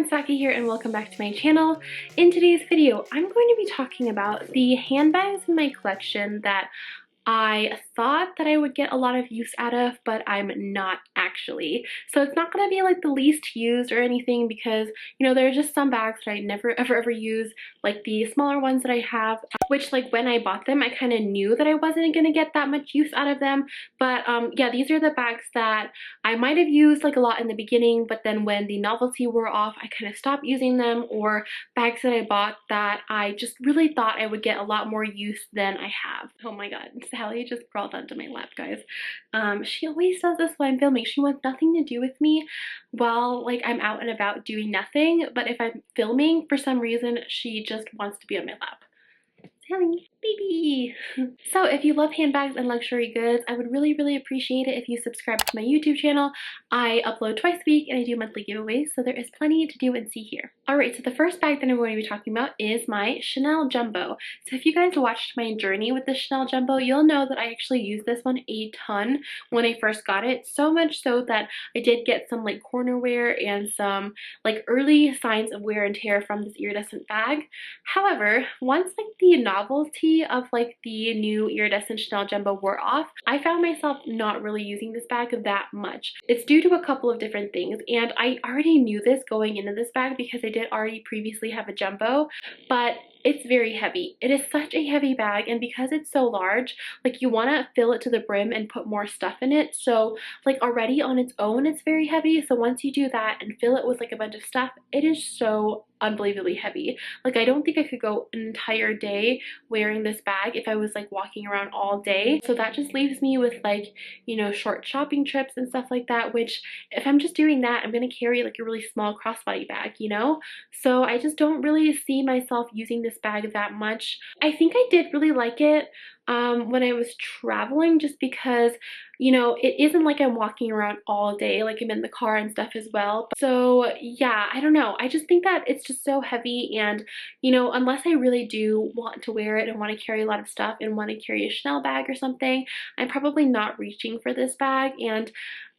Saki here and welcome back to my channel. In today's video, I'm going to be talking about the handbags in my collection that I thought that I would get a lot of use out of, but I'm not actually. So it's not going to be like the least used or anything because, you know, there are just some bags that I never ever use, like the smaller ones that I have, which like when I bought them, I kind of knew that I wasn't going to get that much use out of them. But yeah, these are the bags that I might have used like a lot in the beginning, but then when the novelty wore off, I kind of stopped using them, or bags that I bought that I just really thought I would get a lot more use than I have. Oh my god. Sally just crawled onto my lap, guys. She always does this while I'm filming. She wants nothing to do with me while like I'm out and about doing nothing, but if I'm filming, for some reason, she just wants to be on my lap. Sally, baby. So if you love handbags and luxury goods, I would really appreciate it if you subscribe to my YouTube channel. I upload twice a week and I do monthly giveaways, so there is plenty to do and see here. Alright, so the first bag that I'm going to be talking about is my Chanel Jumbo. So if you guys watched my journey with the Chanel Jumbo, you'll know that I actually used this one a ton when I first got it, so much so that I did get some like corner wear and some like early signs of wear and tear from this iridescent bag. However, once like the novelty of like the new iridescent Chanel Jumbo wore off, I found myself not really using this bag that much. It's due to a couple of different things, and I already knew this going into this bag because I did already previously have a Jumbo, but it's very heavy. It is such a heavy bag, and because it's so large, like you want to fill it to the brim and put more stuff in it. So like already on its own it's very heavy, so once you do that and fill it with like a bunch of stuff, it is so unbelievably heavy. Like I don't think I could go an entire day wearing this bag if I was like walking around all day. So that just leaves me with like, you know, short shopping trips and stuff like that, which if I'm just doing that, I'm gonna carry like a really small crossbody bag, you know? So I just don't really see myself using this bag that much. I think I did really like it when I was traveling, just because, you know, it isn't like I'm walking around all day, like I'm in the car and stuff as well. So yeah, I don't know. I just think that it's just so heavy, and, you know, unless I really do want to wear it and want to carry a lot of stuff and want to carry a Chanel bag or something, I'm probably not reaching for this bag. And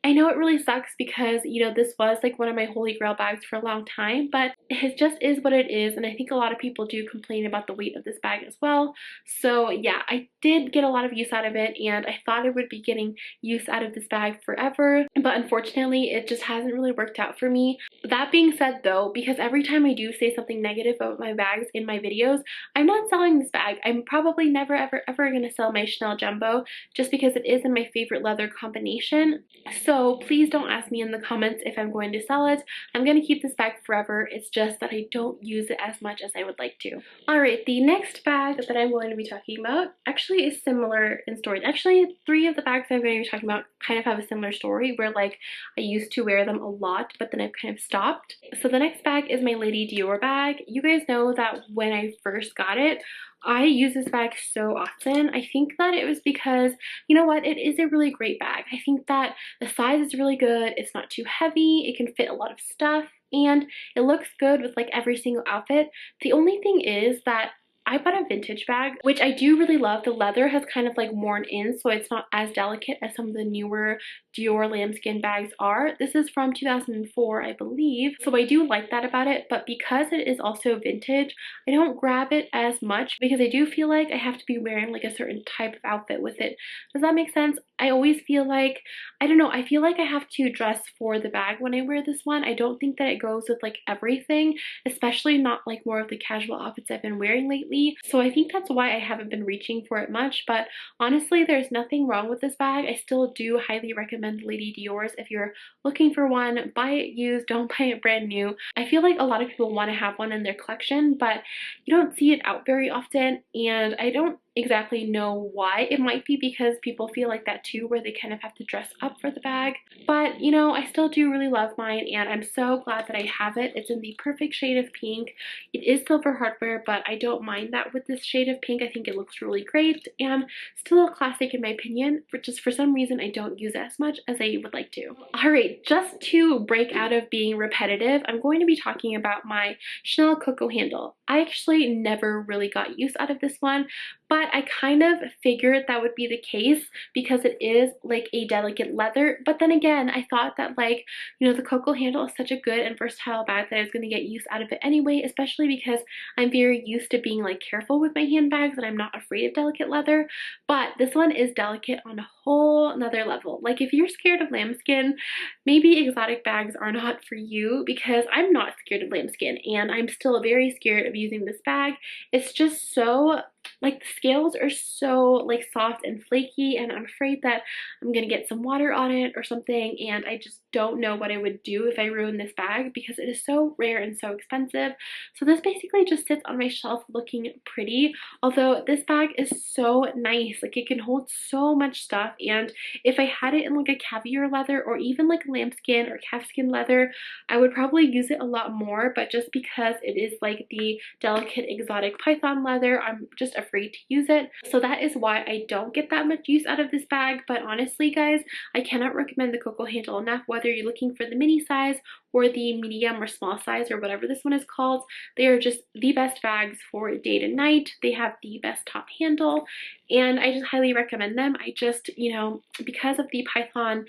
I know it really sucks because, you know, this was like one of my holy grail bags for a long time, but it just is what it is, and I think a lot of people do complain about the weight of this bag as well. So yeah, I did get a lot of use out of it, and I thought I would be getting use out of this bag forever, but unfortunately it just hasn't really worked out for me. That being said though, because every time I do say something negative about my bags in my videos, I'm not selling this bag. I'm probably never ever going to sell my Chanel Jumbo just because it is in my favorite leather combination. So please don't ask me in the comments if I'm going to sell it. I'm going to keep this bag forever. It's just that I don't use it as much as I would like to. Alright, the next bag that I'm going to be talking about actually is similar in story. Actually, three of the bags I'm going to be talking about kind of have a similar story where like I used to wear them a lot, but then I've kind of stopped. So the next bag is my Lady Dior bag. You guys know that when I first got it, I use this bag so often. I think that it was because, you know what, it is a really great bag. I think that the size is really good. It's not too heavy. It can fit a lot of stuff, and it looks good with like every single outfit. The only thing is that I bought a vintage bag, which I do really love. The leather has kind of like worn in, so it's not as delicate as some of the newer Dior lambskin bags are. This is from 2004, I believe, so I do like that about it, but because it is also vintage, I don't grab it as much because I do feel like I have to be wearing like a certain type of outfit with it. Does that make sense? I always feel like, I don't know, I feel like I have to dress for the bag when I wear this one. I don't think that it goes with like everything, especially not like more of the casual outfits I've been wearing lately. So I think that's why I haven't been reaching for it much, but honestly, there's nothing wrong with this bag. I still do highly recommend Lady Dior's. If you're looking for one, buy it used, don't buy it brand new. I feel like a lot of people want to have one in their collection, but you don't see it out very often, and I don't exactly know why. It might be because people feel like that too, where they kind of have to dress up for the bag. But, you know, I still do really love mine, and I'm so glad that I have it. It's in the perfect shade of pink. It is silver hardware, but I don't mind that with this shade of pink. I think it looks really great and still a classic in my opinion, but just for some reason I don't use it as much as I would like to. Alright, just to break out of being repetitive, I'm going to be talking about my Chanel Coco Handle. I actually never really got use out of this one, but I kind of figured that would be the case because it is like a delicate leather. But then again, I thought that, like, you know, the Coco Handle is such a good and versatile bag that I was going to get use out of it anyway, especially because I'm very used to being like careful with my handbags and I'm not afraid of delicate leather. But this one is delicate on a whole nother level. Like, if you're scared of lambskin, maybe exotic bags are not for you, because I'm not scared of lambskin and I'm still very scared of using this bag. It's just so, like, the scales are so like soft and flaky, and I'm afraid that I'm gonna get some water on it or something, and I just don't know what I would do if I ruined this bag because it is so rare and so expensive. So this basically just sits on my shelf looking pretty, although this bag is so nice. Like, it can hold so much stuff, and if I had it in like a caviar leather or even like lambskin or calfskin leather, I would probably use it a lot more, but just because it is like the delicate exotic python leather, I'm just afraid to use it. So that is why I don't get that much use out of this bag. But honestly guys, I cannot recommend the Coco Handle enough, whether you're looking for the mini size or the medium or small size or whatever this one is called. They are just the best bags for day to night. They have the best top handle, and I just highly recommend them. I just, you know, because of the python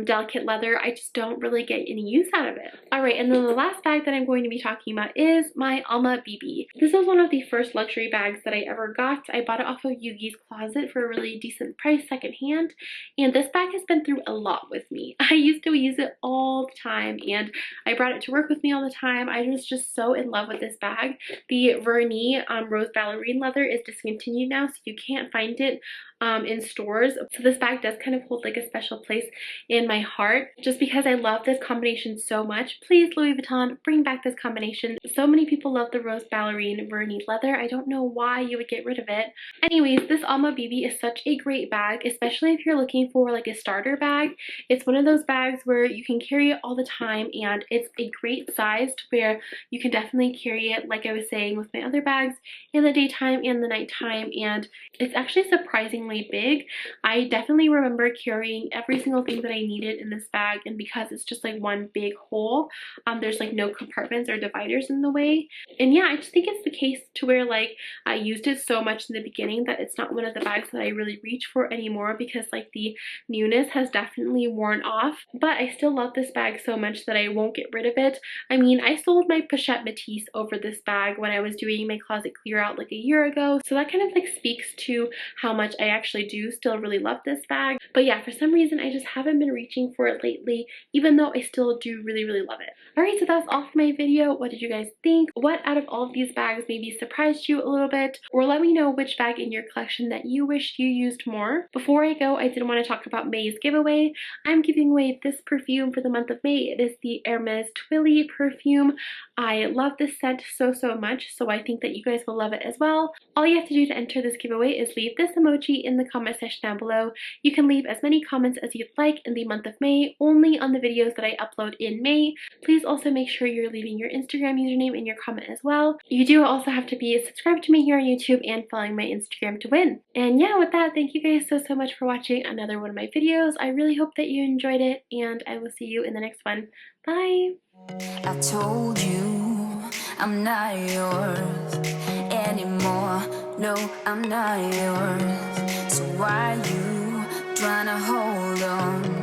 delicate leather, I just don't really get any use out of it. Alright, and then the last bag that I'm going to be talking about is my Alma BB. This is one of the first luxury bags that I ever got. I bought it off of Yugi's Closet for a really decent price secondhand, and this bag has been through a lot with me. I used to use it all the time, and I brought it to work with me all the time. I was just so in love with this bag. The Vernis Rose Ballerine leather is discontinued now, so you can't find it in stores. So this bag does kind of hold like a special place in my heart just because I love this combination so much. Please, Louis Vuitton, bring back this combination. So many people love the Rose Ballerine Vernis leather. I don't know why you would get rid of it. Anyways, this Alma BB is such a great bag, especially if you're looking for like a starter bag. It's one of those bags where you can carry it all the time, and it's a great size to where you can definitely carry it, like I was saying with my other bags, in the daytime and the nighttime, and it's actually surprisingly big. I definitely remember carrying every single thing that I needed in this bag, and because it's just like one big hole, there's like no compartments or dividers in the way. And yeah, I just think it's the case to where, like, I used it so much in the beginning that it's not one of the bags that I really reach for anymore, because like the newness has definitely worn off. But I still love this bag so much that I won't get rid of it. I mean, I sold my pochette Matisse over this bag when I was doing my closet clear out like a year ago, so that kind of like speaks to how much I actually do still really love this bag. But yeah, for some reason I just haven't been reaching for it lately, even though I still do really love it. Alright, so that's all for my video. What did you guys think? What out of all of these bags maybe surprised you a little bit? Or let me know which bag in your collection that you wish you used more. Before I go, I did want to talk about May's giveaway. I'm giving away this perfume for the month of May. It is the Hermes Twilly perfume. I love this scent so much, so I think that you guys will love it as well. All you have to do to enter this giveaway is leave this emoji in the comment section down below. You can leave as many comments as you'd like in the month of May, only on the videos that I upload in May. Please also make sure you're leaving your Instagram username in your comment as well. You do also have to be subscribed to me here on YouTube and following my Instagram to win. And yeah, with that, thank you guys so much for watching another one of my videos. I really hope that you enjoyed it, and I will see you in the next one. Bye! I told you I'm not yours anymore. No, I'm not yours. So why you trying to hold on?